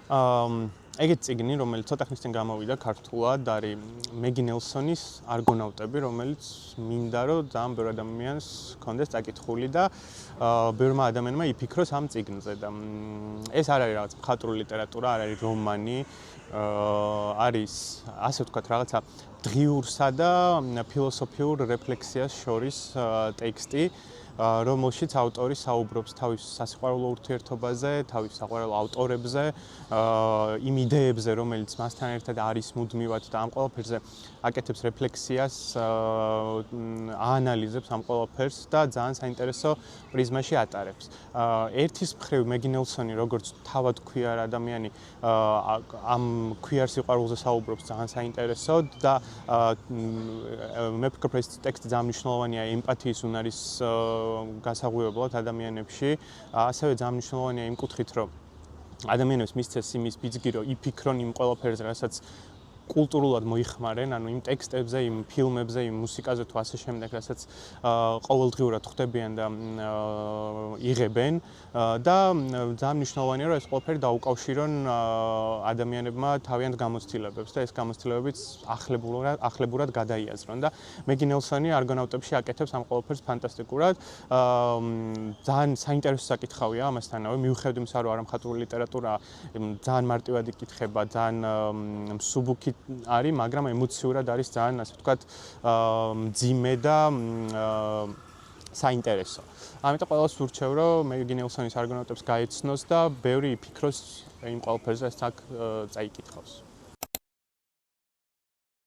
ეგეთი წიგნი, რომელიც ცოტა ხნის წინ გამოვიდა ქართულად, არის მეგი ნელსონის არგონავტები, რომელიც მინდა რომ ძალიან ბევრ ადამიანს ჰქონდეს წაკითხული და ბევრმა ადამიანმა იფიქროს ამ წიგნზე და ეს არ არის რაღაც მხატვრული ლიტერატურა, არ არის რომანი, არის ასე ვთქვათ რაღაცა დღიურსა და ფილოსოფიურ რეფლექსიას შორის ტექსტი, რომელშიც ავტორი საუბრობს თავის სასიყვარულო ურთიერთობაზე, თავის საყვარელ ავტორებზე, იმ იდეებზე, რომელიც მასთან ერთად არის მუდმივად და ამ ყველაფერზე აკეთებს რეფლექსიას, აანალიზებს ამ ყველაფერს და ძალიან საინტერესო პრიზმაში ატარებს. ერთის მხრივ მეგი ნელსონი, როგორც თავად ქვიარ ადამიანი, ამ ქვიარ სიყვარულზე საუბრობს ძალიან საინტერესოდ და მე ვფიქრობ, ეს ტექსტი ძალიან მნიშვნელოვანია ემპათიის უნარის გასაღვივებლად ადამიანებში, ასევე ძალიან მნიშვნელოვანია იმ კუთხით, რომ ადამიანებს მისცეს იმის ბიძგი, რომ იფიქრონ იმ ყველაფერზე, რასაც კულტურულად მოიხმარენ, ანუ იმ ტექსტებზე, იმ ფილმებზე, იმ მუსიკაზე თუ ასე შემდეგ, რასაც ყოველდღიურად ხვდებიან და იღებენ და ძალიან მნიშვნელოვანია, რომ ეს ყველაფერი დაუკავშირონ ადამიანებმა თავიანთ გამოცდილებებს და ეს გამოცდილებებიც ახლებურად გადაიაზრონ და მეგი ნელსონი არგონავტებში აკეთებს ამ ყველაფერს ფანტასტიკურად. ძალიან საინტერესო საკითხავია ამასთანავე, მიუხედავად იმისა, რომ არა მხატვრული ლიტერატურა, ძალიან მარტივად იკითხება, ძალიან მსუბუქი არის, მაგრამ ემოციურად არის ძალიან, ასე ვთქვათ, მძიმე და საინტერესო. ამიტომ ყველას ვურჩევ, რომ მეგი ნელსონის არგონავტებს გაეცნოს და ბევრი იფიქროს იმ ყველაფერზე, რაც აქ წაიკითხავს.